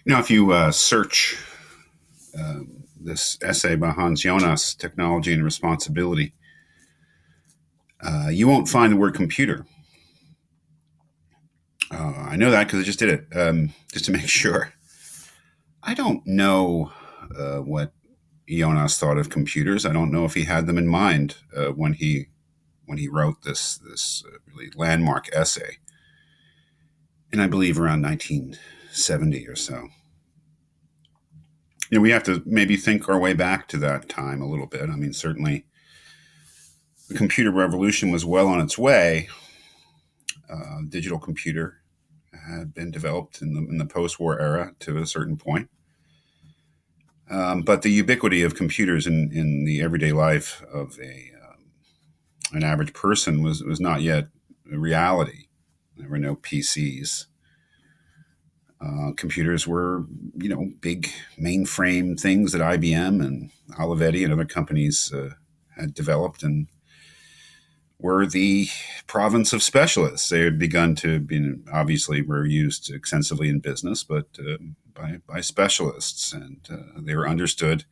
If you search this essay by Hans Jonas, Technology and Responsibility, you won't find the word computer. I know that because I just did it, just to make sure. I don't know what Jonas thought of computers. I don't know if he had them in mind when he wrote this really landmark essay, and I believe around 1970 or so. We have to maybe think our way back to that time a little bit. I mean, certainly the computer revolution was well on its way. Digital computer had been developed in the post-war era to a certain point. But the ubiquity of computers in the everyday life of an average person was not yet a reality. There were no PCs. Computers were, big mainframe things that IBM and Olivetti and other companies had developed and were the province of specialists. They had begun to be, obviously, were used extensively in business, but by specialists, and they were understood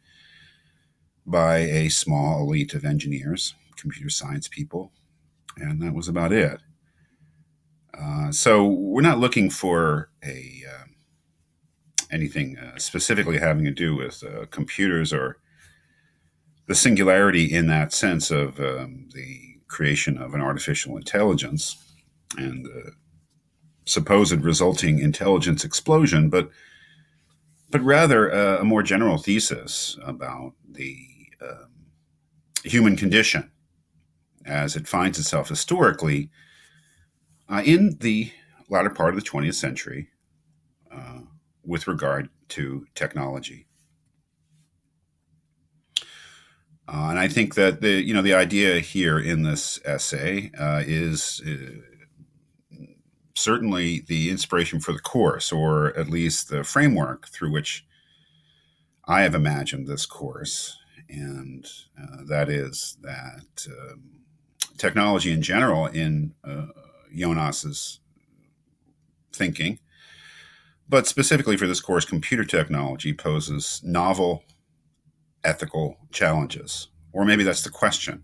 by a small elite of engineers, computer science people, and that was about it. So we're not looking for anything specifically having to do with computers or the singularity in that sense of the creation of an artificial intelligence and the supposed resulting intelligence explosion, but rather a more general thesis about the human condition as it finds itself historically in the latter part of the 20th century with regard to technology. And I think that the idea here in this essay is certainly the inspiration for the course, or at least the framework through which I have imagined this course, and that is that technology in general in Jonas's thinking, but specifically for this course, computer technology poses novel ethical challenges. Or maybe that's the question,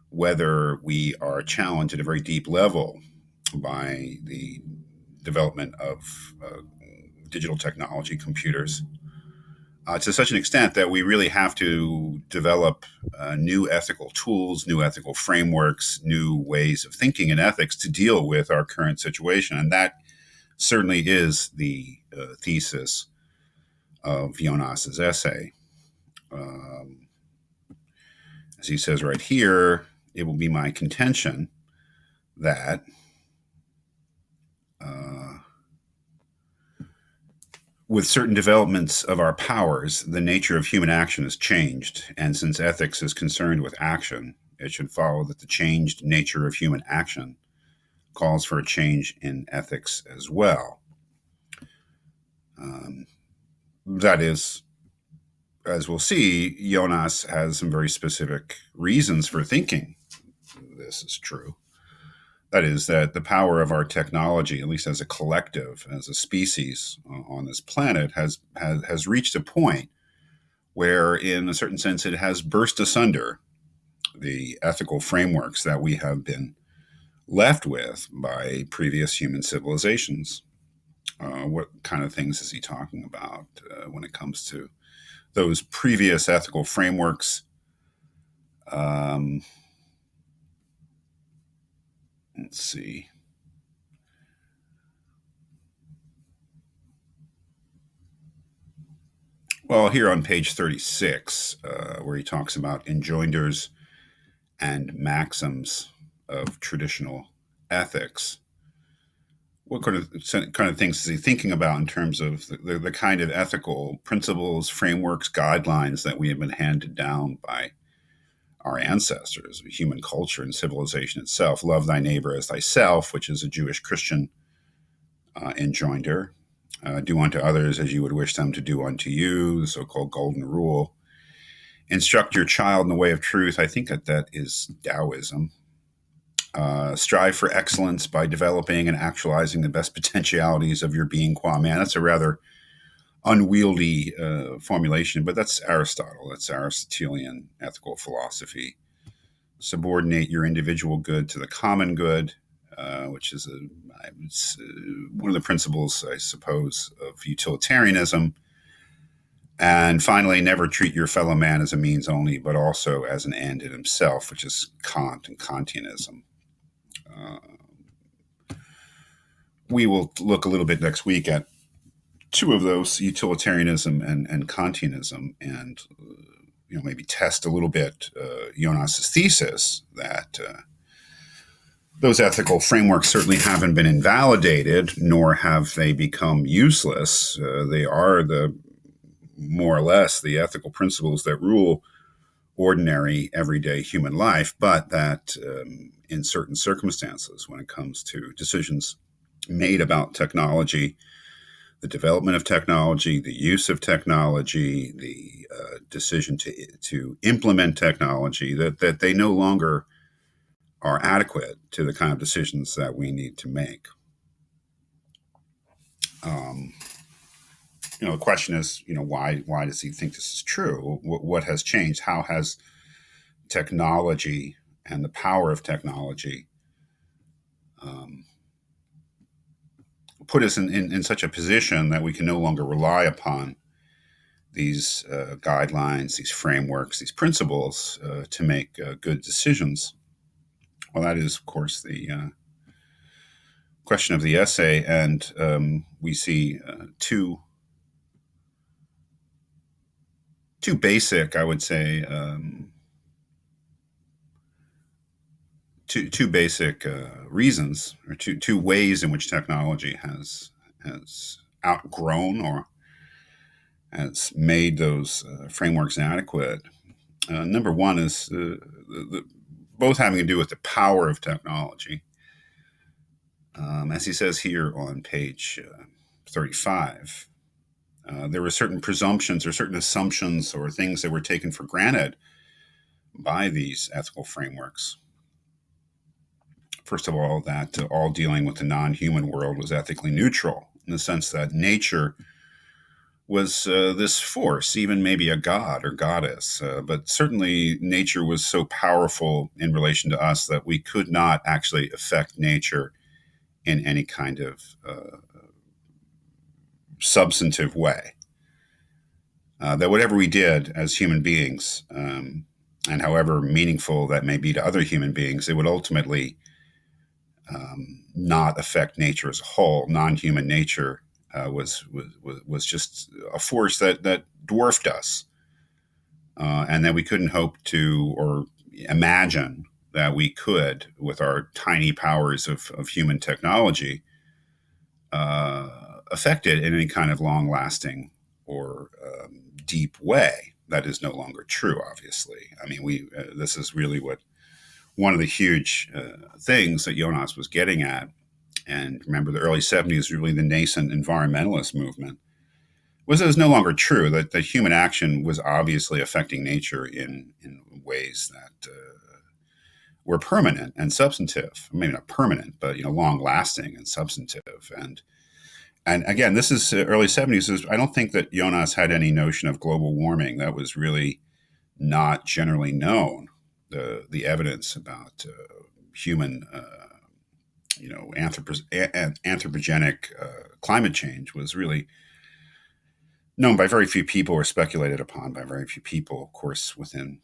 whether we are challenged at a very deep level by the development of digital technology, computers, to such an extent that we really have to develop new ethical tools, new ethical frameworks, new ways of thinking and ethics to deal with our current situation. And that certainly is the thesis of Jonas's essay. As he says right here, it will be my contention that with certain developments of our powers, the nature of human action has changed. And since ethics is concerned with action, it should follow that the changed nature of human action calls for a change in ethics as well. That is, as we'll see, Jonas has some very specific reasons for thinking this is true. That is, that the power of our technology, at least as a collective, as a species on this planet, has reached a point where, in a certain sense, it has burst asunder the ethical frameworks that we have been left with by previous human civilizations. What kind of things is he talking about when it comes to those previous ethical frameworks? Let's see. Well, here on page 36, where he talks about enjoinders and maxims of traditional ethics, what kind of things is he thinking about in terms of the kind of ethical principles, frameworks, guidelines that we have been handed down by our ancestors, human culture and civilization itself? Love thy neighbor as thyself, which is a Jewish Christian enjoinder. Do unto others as you would wish them to do unto you, the so-called golden rule. Instruct your child in the way of truth. I think that is Taoism. Strive for excellence by developing and actualizing the best potentialities of your being qua man. That's a rather unwieldy formulation, but that's Aristotle. That's Aristotelian ethical philosophy. Subordinate your individual good to the common good, which is one of the principles, I suppose, of utilitarianism. And finally, never treat your fellow man as a means only, but also as an end in himself, which is Kant and Kantianism. We will look a little bit next week at two of those, utilitarianism and Kantianism, and maybe test a little bit Jonas's thesis that those ethical frameworks certainly haven't been invalidated, nor have they become useless. They are more or less the ethical principles that rule ordinary, everyday human life, but that in certain circumstances, when it comes to decisions made about technology, the development of technology, the use of technology, the decision to implement technology, that they no longer are adequate to the kind of decisions that we need to make. The question is, why does he think this is true? What has changed? How has technology and the power of technology put us in such a position that we can no longer rely upon these guidelines, these frameworks, these principles to make good decisions? Well, that is, of course, the question of the essay, and we see two basic, I would say, two basic reasons, or two ways in which technology has outgrown or has made those frameworks inadequate. Number one is both having to do with the power of technology. As he says here on page 35, there were certain presumptions or certain assumptions or things that were taken for granted by these ethical frameworks. First of all, that all dealing with the non-human world was ethically neutral, in the sense that nature was this force, even maybe a god or goddess, but certainly nature was so powerful in relation to us that we could not actually affect nature in any kind of substantive way. That whatever we did as human beings, and however meaningful that may be to other human beings, it would ultimately not affect nature as a whole. Non-human nature was just a force that dwarfed us, and that we couldn't hope to or imagine that we could, with our tiny powers of human technology, affect it in any kind of long-lasting or deep way. That is no longer true, obviously. I mean, this is really what one of the huge things that Jonas was getting at. And remember, the early 70s, really the nascent environmentalist movement, was it was no longer true that human action was obviously affecting nature in ways that were permanent and substantive. Maybe not permanent, but long-lasting and substantive. And again, this is early 70s. I don't think that Jonas had any notion of global warming. That was really not generally known. The evidence about human, anthropogenic climate change was really known by very few people, or speculated upon by very few people. Of course, within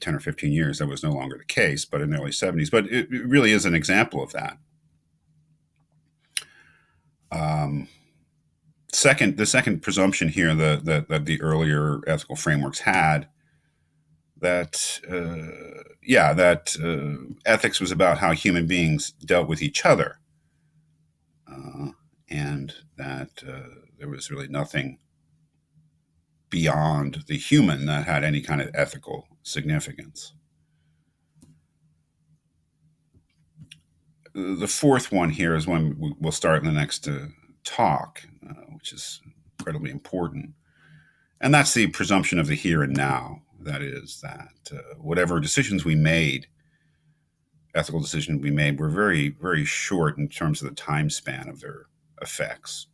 10 or 15 years, that was no longer the case, but in the early 70s. But it really is an example of that. The second presumption here that the earlier ethical frameworks had, that ethics was about how human beings dealt with each other, and that there was really nothing beyond the human that had any kind of ethical significance. The fourth one here is one we'll start in the next talk, which is incredibly important. And that's the presumption of the here and now. That is that whatever decisions we made, ethical decisions we made, were very, very short in terms of the time span of their effects.